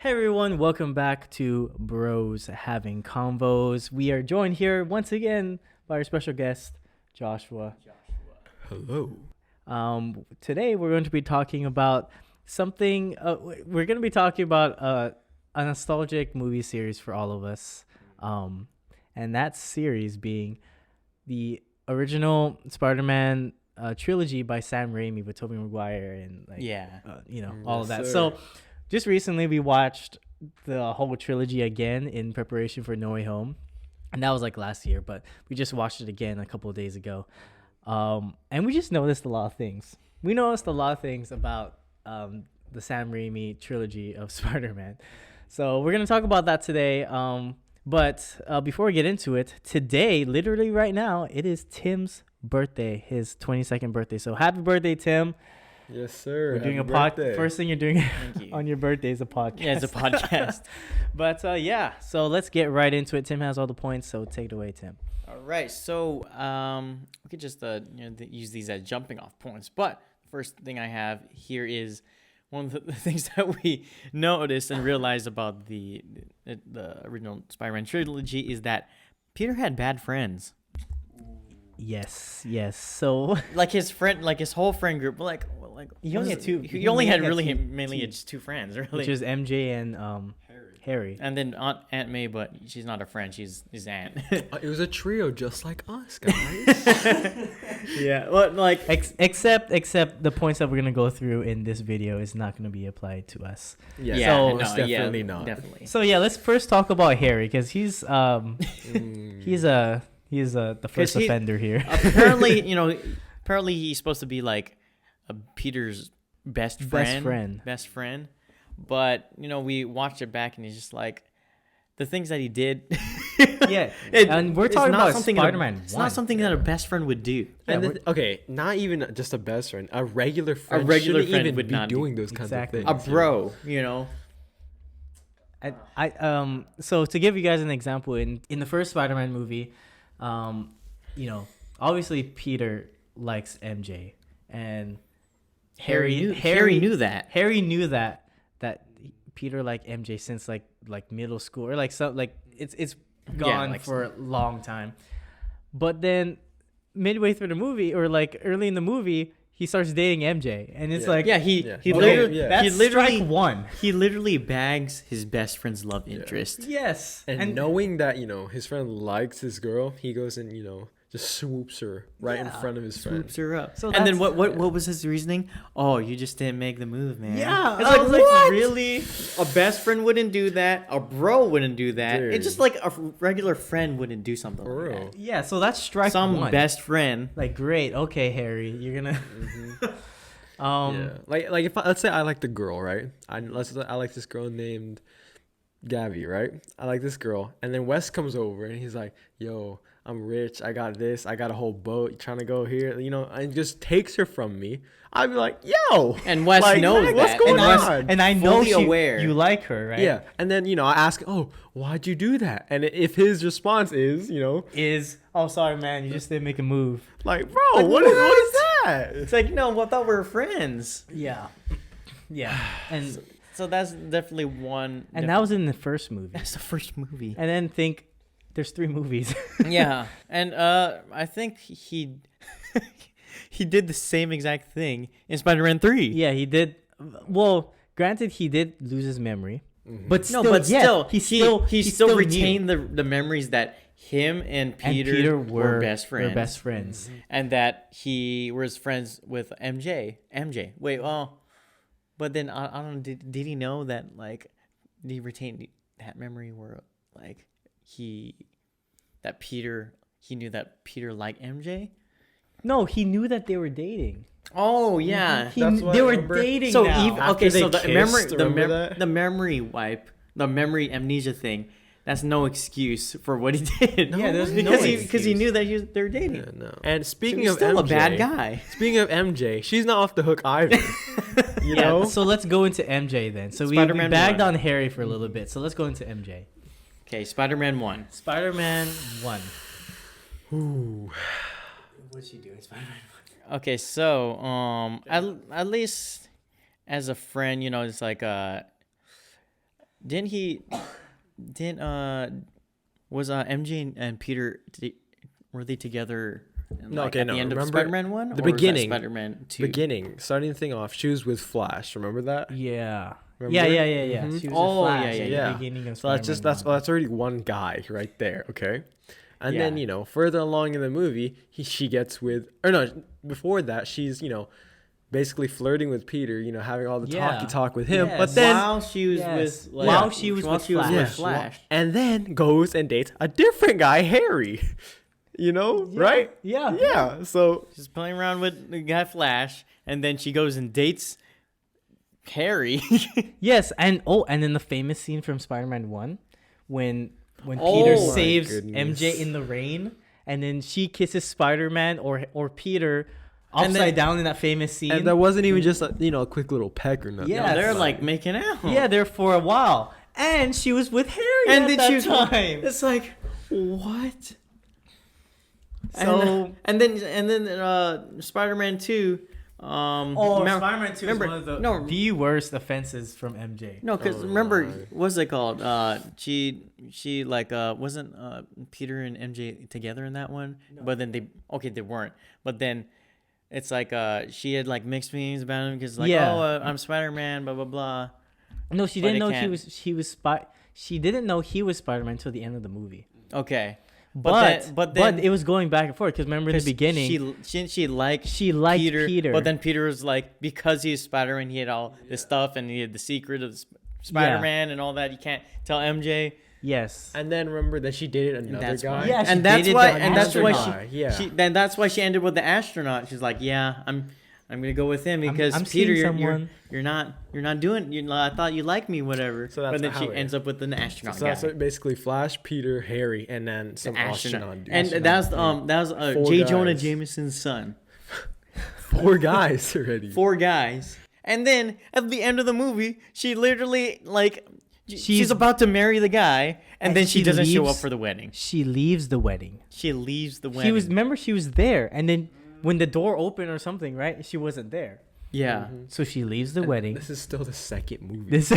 Hey everyone, welcome back to Bros Having Convos. We are joined here once again by our special guest, Joshua. Hello. Today we're going to be talking about something. We're going to be talking about a nostalgic movie series for all of us, and that series being the original Spider-Man trilogy by Sam Raimi with Tobey Maguire and all of that. Sir. So. Just recently, we watched the whole trilogy again in preparation for No Way Home. And that was like last year, but we just watched it again a couple of days ago. And we just noticed a lot of things. We noticed a lot of things about the Sam Raimi trilogy of Spider-Man. So we're going to talk about that today. But before we get into it, today, literally right now, it is Tim's birthday, his 22nd birthday. So happy birthday, Tim. Yes, sir. We're doing a podcast. First thing you're doing on your birthday is a podcast. Yeah, it's a podcast. But so let's get right into it. Tim has all the points, so take it away, Tim. All right, so we could just use these as jumping off points. But the first thing I have here is one of the things that we noticed and realized about the original Spider-Man trilogy is that Peter had bad friends. Yes. So Like his whole friend group, he only had two. He only had really mainly just two friends, really. Which is MJ and Harry. And then Aunt May, but she's not a friend; she's his aunt. It was a trio just like us, guys. Yeah, well, like except the points that we're gonna go through in this video is not gonna be applied to us. Definitely not. Definitely. So yeah, let's first talk about Harry because he's he's the first offender here. Apparently he's supposed to be like Peter's best friend. But we watched it back and he's just like the things that he did. Yeah, and we're talking about Spider-Man. It's not something that a best friend would do. And not even just a best friend, a regular friend. Would be not doing those kinds of things. A bro, So to give you guys an example, in the first Spider-Man movie, obviously Peter likes MJ, and Harry knew that. Harry knew that Peter liked MJ since like middle school or it's gone for a long time. But then midway through the movie or like early in the movie, he starts dating MJ, and it's he literally strike one. He literally bags his best friend's love interest. Yes, and knowing that his friend likes this girl, he goes and just swoops her right in front of his friend. Swoops her up. And then what was his reasoning? Oh, you just didn't make the move, man. Yeah. It's like really? A best friend wouldn't do that. A bro wouldn't do that. Dude. It's just like a regular friend wouldn't do something For like real. that. Yeah, so that's strike Some one. best friend. Like, great. Okay, Harry, you're gonna... Like if let's say I like the girl, right? I like this girl named Gabby, right? I like this girl, and then Wes comes over and he's like, "Yo, I'm rich. I got this. I got a whole boat. You trying to go here?" And just takes her from me. I'd be like, "Yo!" And Wes knows that. What's going on? And I know aware. you like her, right? Yeah. And then I ask, "Oh, why'd you do that?" And if his response is, oh, sorry, man, you just didn't make a move. like, "Bro, what is that?" It's like, no, I thought we were friends. Yeah, and So that's definitely one. and that was in the first movie. That's the first movie. And then there's 3 movies. Yeah, and I think he did the same exact thing in Spider-Man 3. Yeah, he did. Well, granted, he did lose his memory, but still, he still retained the memories that him and Peter were best friends. Were best friends, and that he was friends with MJ. Wait, but then I don't know. Did he know that did he retain that memory where he knew that Peter liked MJ? No, he knew that they were dating. Oh yeah, They were dating. So now. so the memory wipe, the memory amnesia thing. That's no excuse for what he did. Yeah, there's no because he knew that they were dating. Yeah, no. And speaking He's of still MJ, a bad guy. Speaking of MJ, she's not off the hook either. You Yeah, know? so let's go into MJ then. So we Spider-Man bagged 1. on Harry for a little bit. So let's go into MJ. Okay, Spider-Man 1. Spider-Man 1. Ooh. What's she doing, Spider-Man 1? Okay, so at least as a friend, it's like didn't he? Didn't was MJ and Peter were they together? No, okay, at no. the end of Remember Spider-Man 1? the or was that beginning. Spider-Man 2. Beginning, starting the thing off, she was with Flash. Remember that? Yeah. Remember? Yeah. Mhm. She was Oh, Flash yeah, at yeah. the beginning of So that's Spider-Man 1. already one guy right there. Okay. And then, Yeah. further along in the movie, she gets with, or no, before that, she's, basically flirting with Peter, having all the Yeah. talk with him. Yes. But then, while she was Yes. with While she was with Flash. Flash. and then goes and dates a different guy, Harry. Right? Yeah. Yeah. So, She's playing around with the guy Flash, and then she goes and dates Harry. Yes, and then the famous scene from Spider-Man 1 when Oh Peter my saves goodness. MJ in the rain, and then she kisses Spider-Man or Peter And then- upside down in that famous scene. and that wasn't even just a quick little peck or nothing. Yeah. No, they're Yes. like making out. yeah, there for a while, and she was with Harry and at then that she was time. It's like what? So and then Spider-Man 2. Spider-Man 2 remember- is one of the, no. the worst offenses from MJ. No, because Oh, remember, my. what's it called? She like wasn't Peter and MJ together in that one? No. But then they weren't. But then it's like she had like mixed feelings about him because like I'm Spider-Man, blah blah blah. No, she But didn't it know can't. She didn't know he was Spider-Man until the end of the movie. Okay, But then it was going back and forth because remember in the 'cause beginning she liked Peter. but then Peter was like, because he's Spider-Man, he had all this stuff and he had the secret of Spider-Man and all that. You can't tell MJ. Yes. And then remember that she dated another That's guy. why. Yeah, she and that's dated why. the And that's why astronaut. Yeah. that's why she ended with the astronaut. She's like, yeah, I'm gonna go with him because I'm Peter, seeing you're not doing. I thought you liked me, whatever. So that's but then she how it ends up with an astronaut So that's guy. basically Flash, Peter, Harry, and then some astronaut dude. And that was Four J. Jonah guys. Jameson's son. 4 guys already. 4 guys. And then at the end of the movie, she literally like she's about to marry the guy, and then she doesn't show up leaves- for the wedding. She leaves the wedding. She leaves the wedding. She was there, and then when the door opened or something, right? She wasn't there. yeah. So she leaves the wedding. This is still the second movie. This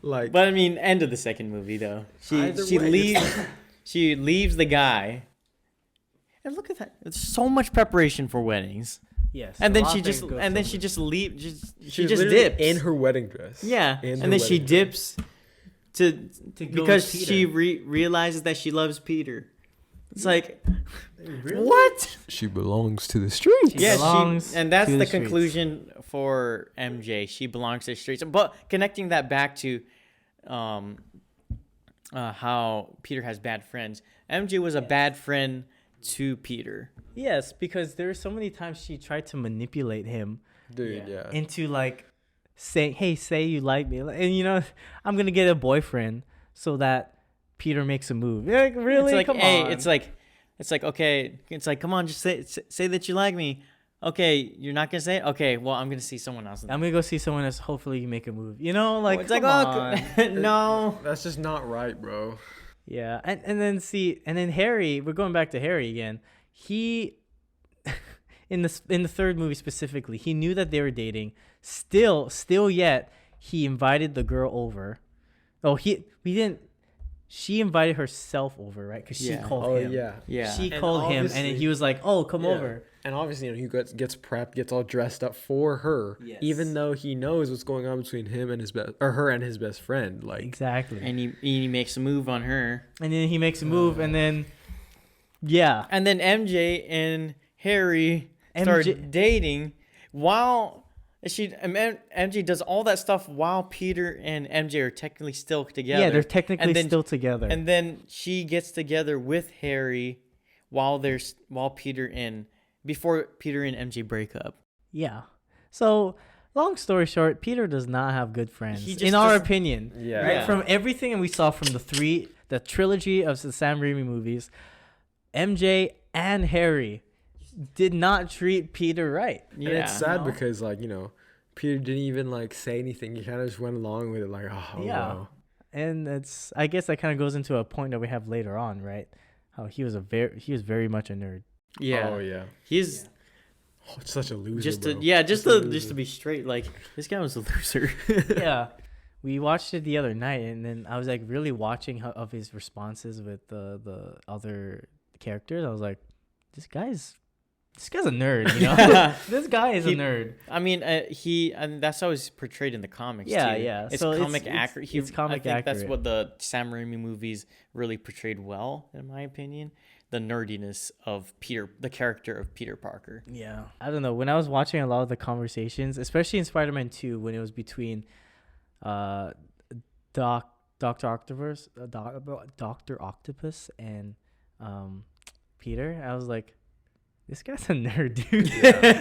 Like, But I mean, end of the second movie though. She Either way, leaves. She leaves the guy. And look at that. It's so much preparation for weddings. yes. And a then lot she of just things go and then so she much. just leave. She she was just literally dips in her wedding dress. Yeah, in her and then she wedding dress. dips to To go because with she Peter. realizes that she loves Peter. It's like Really? what? She belongs to the streets. She belongs and that's to the the streets. conclusion for MJ. She belongs to the streets. But connecting that back to how Peter has bad friends. MJ was a bad friend to Peter. Yes, because there were so many times she tried to manipulate him Dude, yeah. into like saying, "Hey, say you like me," and I'm gonna get a boyfriend so that Peter makes a move. Like, really? It's like, Come hey, on. it's like, okay, it's like, come on, just say that you like me. Okay, you're not gonna say it? Okay, well, I'm gonna see someone else. I'm gonna go see someone else. Hopefully, you make a move. Like it's like, come oh, on. no. That's just not right, bro. Yeah, and then Harry. We're going back to Harry again. He, in the third movie specifically, he knew that they were dating. Still yet, he invited the girl over. Oh, we didn't. She invited herself over, right? Because she Yeah. called Oh, him. yeah. Yeah. She And called him, and obviously- then he was like, "Oh, come Yeah. over." And obviously, he gets prepped, gets all dressed up for her, Yes. even though he knows what's going on between him and her and his best friend. Like, Exactly. And he makes a move on her. And then he makes a move, and then, yeah. And then MJ and Harry start dating while MJ does all that stuff while Peter and MJ are technically still together. Yeah, they're technically And then- still together. And then she gets together with Harry before Peter and MJ break up. Yeah. So, long story short, Peter does not have good friends, He just in our doesn't- opinion. yeah. Right? Yeah. From everything we saw from the trilogy of the Sam Raimi movies, MJ and Harry did not treat Peter right. And it's sad because, Peter didn't even, say anything. He kind of just went along with it, like, oh, Yeah. wow. And I guess that kind of goes into a point that we have later on, right? How he was very much a nerd. Yeah. Oh, yeah. He's Oh, such a loser, just bro. to Such a loser. be straight, like this guy was a loser. Yeah. we watched it the other night, and then I was like really watching of his responses with the other characters. I was like, this guy's a nerd, you know. This guy is a nerd. I mean, and that's how he's portrayed in the comics. Yeah, too. yeah. It's So comic accurate. it's comic I think accurate. that's what the Sam Raimi movies really portrayed well, in my opinion. The nerdiness of the character of Peter Parker. Yeah, I don't know. When I was watching a lot of the conversations, especially in Spider-Man 2, when it was between Doctor Octopus and Peter, I was like, this guy's a nerd, dude.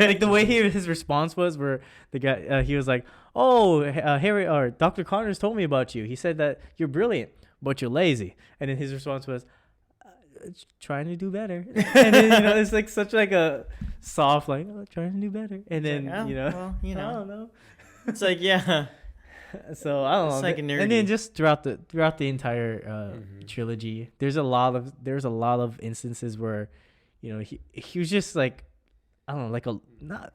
Like the way his response was, where the guy he was like, "Oh, Harry or Dr. Connors told me about you. He said that you're brilliant, but you're lazy." And then his response was, "Trying to do better." And then it's like such like a soft like, "Oh, trying to do better." And then Well, I don't know. It's like, yeah. So I don't know. It's like And nerdy. then just throughout the entire trilogy, there's a lot of instances where, he was just like, I don't know, like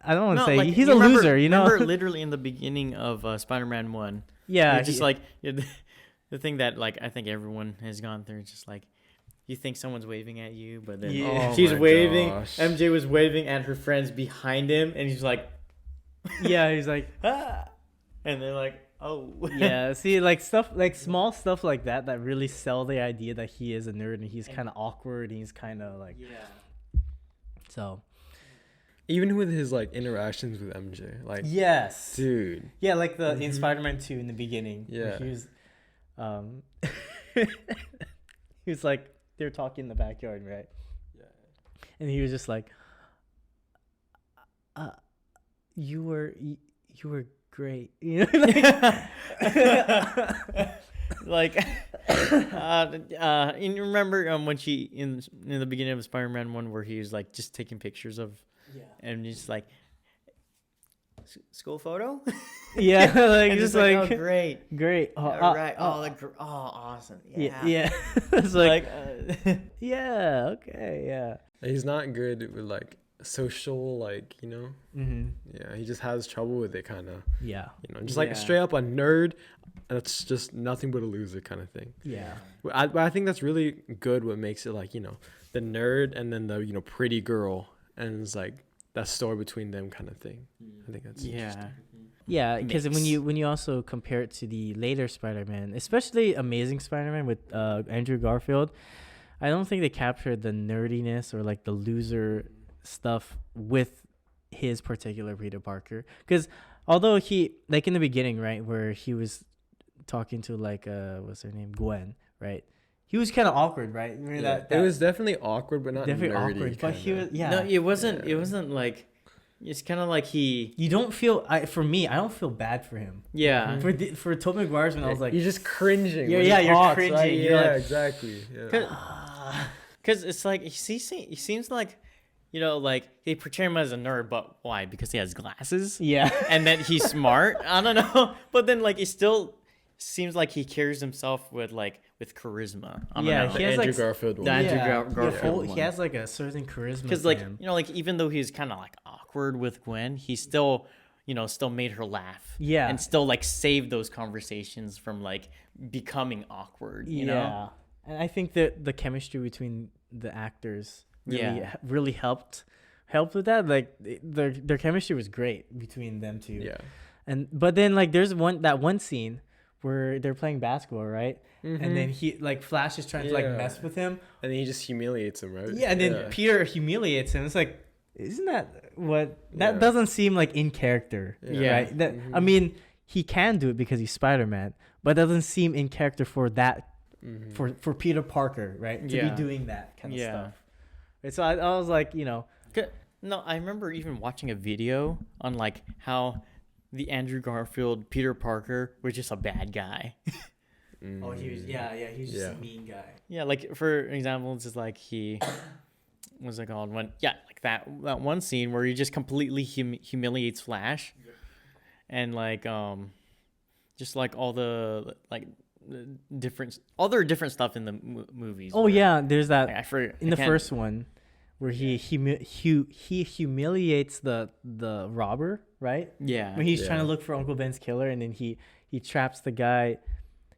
I don't want to say like, he's a loser, you know. Remember literally in the beginning of Spider-Man 1. Yeah, Just like the thing that like I think everyone has gone through. It's just like you think someone's waving at you, but then Oh she's my waving. gosh. MJ was waving at her friends behind him, and he's like, yeah, he's like, ah, and they're like, oh, yeah. See, like stuff, like small stuff like that really sell the idea that he is a nerd and he's kind of awkward. And he's kind of like, yeah. So. Even with his like interactions with MJ, like Yes. dude. Yeah, like in Spider-Man 2 in the beginning. Yeah. He was, he was like, they were talking in the backyard, right? Yeah. And he was just like, you were great. You know, Like, and you remember when she in the beginning of Spider-Man 1 where he was like just taking pictures of, and just like school photo. Yeah, like And just like, like oh great, great. all right, awesome, Yeah, yeah. It's like, like yeah, okay, yeah. He's not good with like social, like, Mm-hmm. Yeah, he just has trouble with it, kind of, Yeah, just like Yeah. straight up a nerd. That's just nothing but a loser kind of thing. yeah, But I think that's really good. What makes it like, the nerd and then the pretty girl, and it's like that story between them kind of thing. I think that's interesting. yeah. Because Mix. when you also compare it to the later Spider-Man, especially Amazing Spider-Man with Andrew Garfield, I don't think they captured the nerdiness or like the loser stuff with his particular Peter Parker. Because although he, like in the beginning, right, where he was talking to like what's her name, Gwen, right? He was kind of awkward, right? Remember Yeah, that it was definitely awkward, but not definitely nerdy, awkward. But he kinda. was, yeah. no, it wasn't. Yeah. It wasn't like. It's kind of like he. You don't feel. For me, I don't feel bad for him. Yeah. For Tobey Maguire's when I was like, you're just cringing. Yeah, when he yeah, you're talks, cringing. right? You're Yeah, like- exactly. Yeah. Because it's like he seems like, like they portray him as a nerd, but why? Because he has glasses yeah, and that he's smart. I don't know, but then like it still seems like he carries himself with charisma. I don't Yeah, know. he has, Andrew like, Garfield one. the Andrew yeah, Garfield he one. has like a certain charisma. Because to him. even though he's kind of like awkward with Gwen, he still still made her laugh. Yeah. and still like saved those conversations from like becoming awkward. You know. And I think that the chemistry between the actors Yeah. really helped with that. Like their chemistry was great between them two. Yeah. But then like there's one scene where they're playing basketball, right? And then he like Flash is trying to like Yeah. mess with him. And then he just humiliates him, right? Yeah, and then Peter humiliates him. It's like, isn't that what that Yeah. doesn't seem like in character, Yeah. right? That I mean, he can do it because he's Spider-Man, but it doesn't seem in character for that for Peter Parker, right? To Yeah. be doing that kind of Yeah. stuff. Right, so I was like, No, I remember even watching a video on like how the Andrew Garfield Peter Parker was just a bad guy. oh, he was he's just Yeah. a mean guy. Yeah, like for example, it's just like he what's it called? Like that one scene where he just completely humiliates Flash, and like just like all the like different stuff in the movies. Oh where- yeah, there's that I forget in the first one where he humiliates the robber, right? Yeah. When he's trying to Yeah. look for Uncle Ben's killer, and then he traps the guy.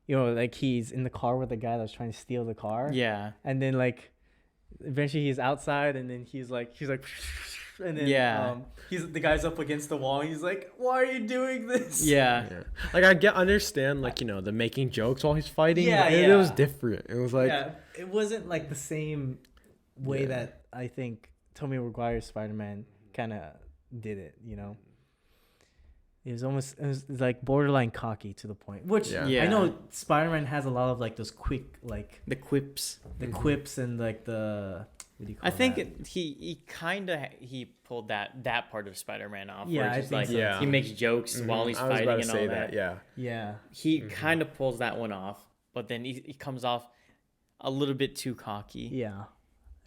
You know, like he's in the car with the guy that was trying to steal the car. Yeah. And then like eventually he's outside, and then he's like and then Yeah. he's the guy's up against the wall, and he's like, why are you doing this? Yeah. Yeah. Like I understand like, you know, the making jokes while he's fighting. Yeah, but it was yeah. different. It was like Yeah, it wasn't like the same way Yeah. that I think Tobey Maguire's Spider-Man kind of did it, you know. It was like borderline cocky to the point, which Yeah. Yeah. I know Spider-Man has a lot of like those quick like The quips. the quips and like the what do you call I think that? he kind of he pulled that part of Spider-Man off. Yeah, where I it's just think like so, Yeah. he makes jokes while he's I was fighting about to and say all that. Yeah. Yeah, He kind of pulls that one off, but then he comes off a little bit too cocky. yeah,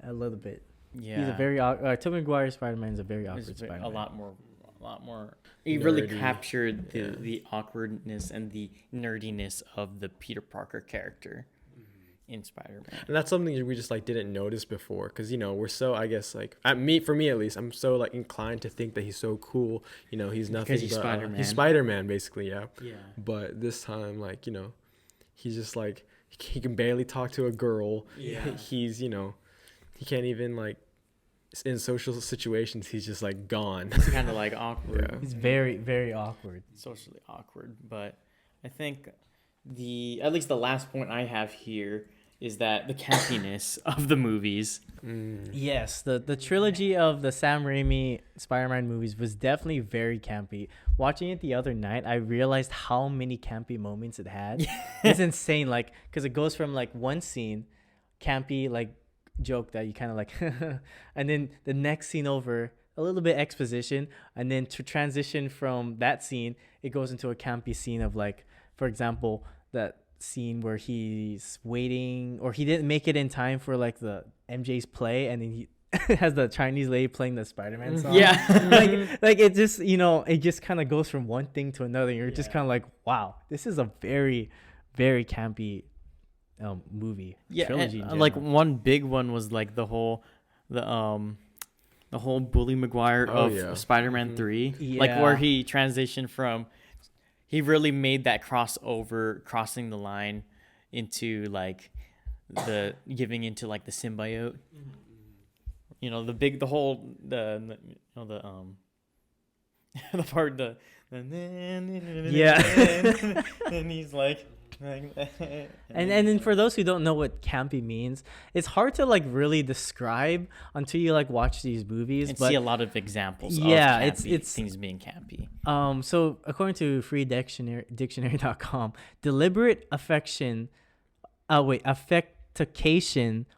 a little bit. Yeah. He's a very Tobey Maguire Spider-Man is a very awkward It's Spider-Man. a lot more. He really Nerdy. captured Yeah. the awkwardness and the nerdiness of the Peter Parker character in Spider-Man. And that's something we just like didn't notice before, because you know we're so, I guess, like for me at least, I'm so like inclined to think that he's so cool. You know, he's nothing he's but Spider-Man. he's Spider-Man basically, yeah. Yeah. But this time, like, you know, he's just like he can barely talk to a girl. Yeah. He's, you know, he can't even like in social situations. He's just like gone. It's kind of like awkward. Yeah. He's very, very awkward. Socially awkward, but I think at least the last point I have here is that the campiness of the movies. Yes, the trilogy of the Sam Raimi Spider-Man movies was definitely very campy. Watching it the other night, I realized how many campy moments it had. It's insane, like, because it goes from like one scene, campy like joke that you kind of like, and then the next scene over, a little bit exposition, and then to transition from that scene, it goes into a campy scene of like, for example, that scene where he's waiting or he didn't make it in time for like the MJ's play, and then he has the Chinese lady playing the Spider-Man song. Yeah. like it just, you know, it just kind of goes from one thing to another. You're just Yeah. kind of like, wow, this is a very, very campy movie. Yeah, trilogy and, in like general. one big one was like the whole Bully Maguire of yeah. Spider-Man 3, like where Yeah. he transitioned from, he really made that crossover, crossing the line into like the giving into like the symbiote. You know, the part Yeah. and he's like And then for those who don't know what campy means, it's hard to like really describe until you like watch these movies. and But see a lot of examples Yeah, of it's- campy, it's- things being campy. so according to freedictionary.com, deliberate affectation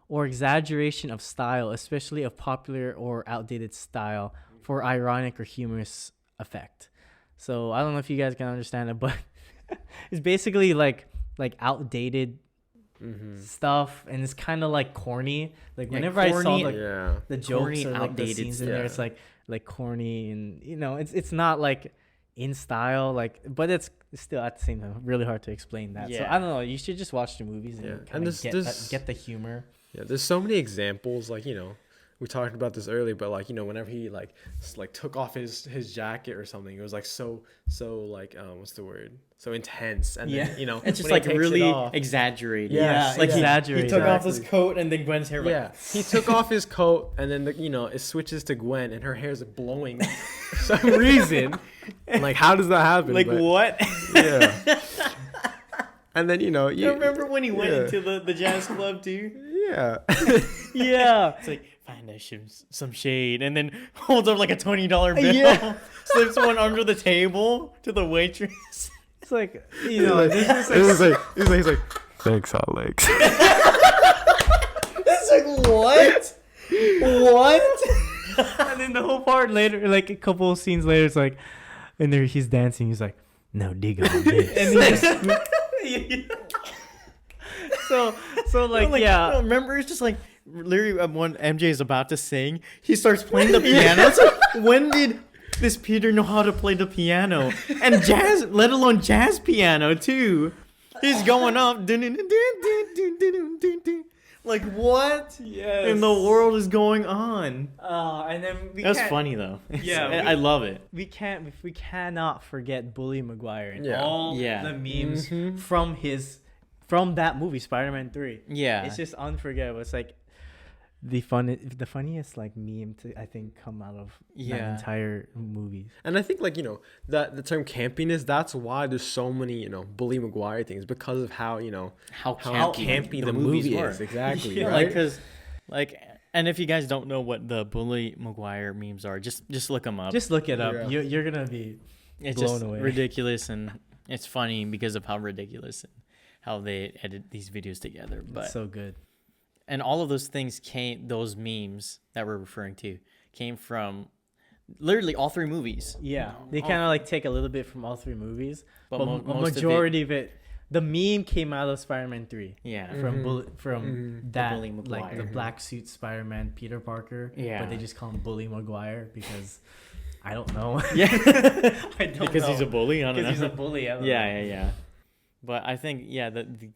or exaggeration of style, especially of popular or outdated style, for ironic or humorous effect. So I don't know if you guys can understand it, but it's basically like outdated stuff, and it's kind of like corny. Like Yeah, whenever I saw corny. the jokes Corny, or like the outdated scenes in there, stuff. it's like corny, and you know, it's not like in style, like, but it's still at the same time really hard to explain that. So Yeah. I don't know. You should just watch the movies and Yeah. kind And of this- get the humor. Yeah, there's so many examples, like, you know, we talked about this earlier, but like, you know, whenever he like took off his jacket or something, it was like so like what's the word, so intense, and Yeah. then, you know, It's just when he like takes it really off- exaggerated. Yes, like exaggerated. he took off Exactly. his coat and then Gwen's hair. Yeah, he took off his coat, and then you know, it switches to Gwen, and her hair's blowing for some reason. I'm like, how does that happen? Like But, what? yeah. And then, you know, You remember when he went yeah. into the jazz club too? yeah. Yeah. It's like, find us some shade, and then holds up like a $20 bill, Yeah. slips one under the table to the waitress. It's like, you know, this is He's like, thanks, Alex. It's like what? What? and then the whole part later, like a couple of scenes later, it's like, and there he's dancing. He's like, no, dig on this. And he just, so like, yeah. no, remember, it's just like literally when MJ is about to sing, he starts playing the piano. It's like, when did this Peter know how to play the piano and jazz, let alone jazz piano too? He's going up. Like, what Yes. in the world is going on? And then That's funny though. Yeah, I love it. We cannot forget Bully Maguire and Yeah. all Yeah. the memes Mhm. from that movie, Spider-Man 3. Yeah, It's just unforgettable. It's like the funniest like meme to I think come out of that Yeah. entire movie. And I think, like, you know, that the term campiness, that's why there's so many, you know, Bully Maguire things, because of how, you know, how how campy, campy the movies movie were. is. Exactly. Yeah, Right? And if you guys don't know what the Bully Maguire memes are, just look them up. Just look it up. Yeah. You're gonna be It's blown just away. ridiculous, and it's funny because of how ridiculous and how they edit these videos together. But so good. and all of those things those memes that we're referring to came from literally all three movies. Yeah, they kind of like take a little bit from all three movies, but Mo- a most of it- majority of it, the meme came out of Spider-Man 3 Yeah. from Mhm. from that Bully like the Maguire. black suit Spider-Man Peter Parker. Yeah. but they just call him Bully Maguire because I don't know. Yeah. I don't Because know. he's a bully. I don't Because know. he's a bully. I don't know. Yeah. But I think the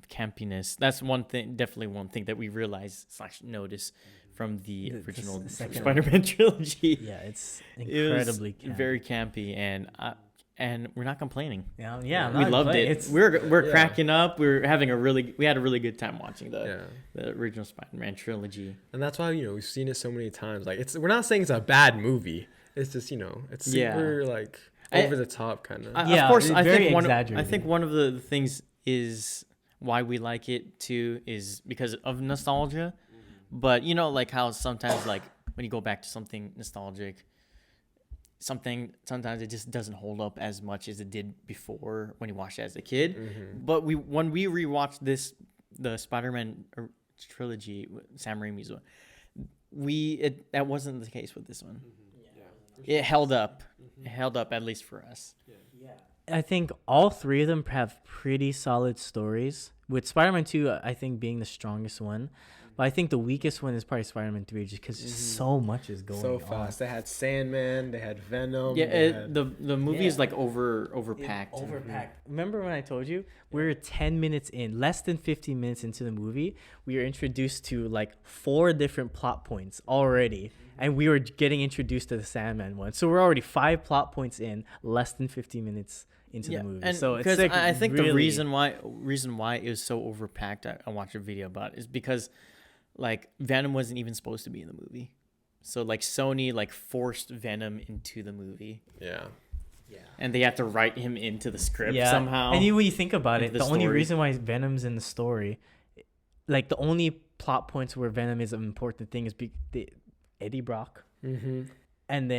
campiness. That's definitely one thing that we realized / noticed from the The original second Spider-Man trilogy. Yeah, it's It was incredibly campy. very campy, and we're not complaining. yeah. I'm We not loved playing. it. It's We're Yeah. cracking up. We had a really good time watching Yeah. the original Spider-Man trilogy. And that's why, you know, we've seen it so many times. Like, we're not saying it's a bad movie. It's just, you know, it's Yeah. super like I- over the top kind of. Yeah, of course, it's I very think exaggerated. one of the things is why we like it too is because of nostalgia. But you know, like how sometimes, like when you go back to something nostalgic, sometimes it just doesn't hold up as much as it did before when you watched it as a kid. But when we rewatched the Spider-Man trilogy, Sam Raimi's one, that wasn't the case with this one. It held up. It held up, at least for us. I think all three of them have pretty solid stories. With Spider-Man 2, I think being the strongest one. But I think the weakest one is probably Spider-Man 3 just because so much is going so on. fast. They had Sandman. They had Venom. Yeah, they had- the movie is like overpacked. Overpacked. Remember when I told you we were 10 minutes in, less than 15 minutes into the movie, we were introduced to like 4 different plot points already, and we were getting introduced to the Sandman one. So we're already 5 plot points in, less than 15 minutes into the movie. And So it's because like I think really, the reason why it was so overpacked, I watched a video about it, is because like Venom wasn't even supposed to be in the movie. So like Sony like forced Venom into the movie, yeah. and they had to write him into the script yeah. somehow. And when you think about it, into the the only story. reason why Venom's in the story, like the only plot points where Venom is an important thing is Eddie Brock. Mm-hmm. And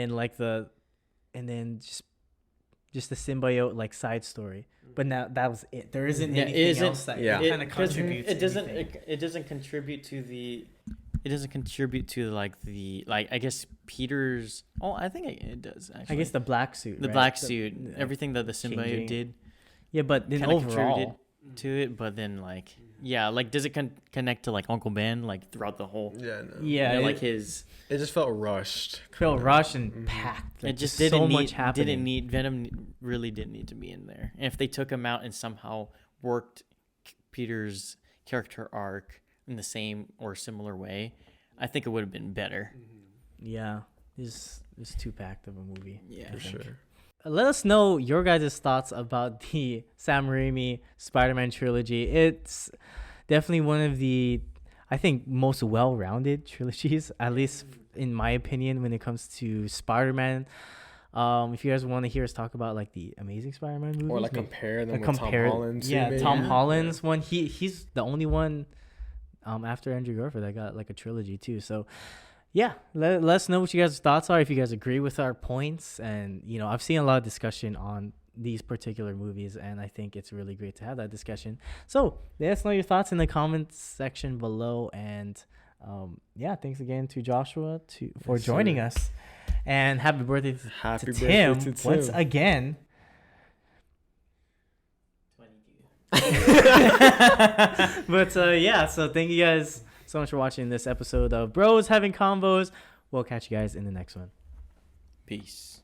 then just the symbiote like side story, but now that was it. There isn't Yeah, anything else that yeah. kind of contributes. It doesn't. anything. It doesn't contribute to the. It doesn't contribute to like I guess Peter's. Oh, I think it does actually. I guess the black suit. the right? black The- suit, everything that the symbiote changing. did. Yeah, but then Kinda contributed overall, to it, but then like does it connect to like Uncle Ben like throughout the whole Yeah. No. yeah, like it his It just felt rushed. felt rushed and packed. Like, it just there's didn't so need much happening. didn't need Venom really didn't need to be in there. And if they took him out and somehow worked Peter's character arc in the same or similar way, I think it would have been better. Yeah, it's too packed of a movie. Yeah. I For think. sure. Let us know your guys' thoughts about the Sam Raimi Spider-Man trilogy. It's definitely one of the, I think, most well-rounded trilogies, at least in my opinion, when it comes to Spider-Man. If you guys want to hear us talk about like the Amazing Spider-Man movies, Or like maybe- compare them like, with Tom Holland. Too, yeah, maybe. Tom Holland's one. He's the only one after Andrew Garfield that got like a trilogy too. So yeah, let us know what you guys' thoughts are, if you guys agree with our points. And I've seen a lot of discussion on these particular movies, and I think it's really great to have that discussion. So let us know your thoughts in the comments section below. And thanks again to Joshua for Yes, joining sir. us, and happy birthday Happy to birthday Tim to Tim. once again. But so thank you guys so much for watching this episode of Bros Having Convos. We'll catch you guys in the next one. Peace.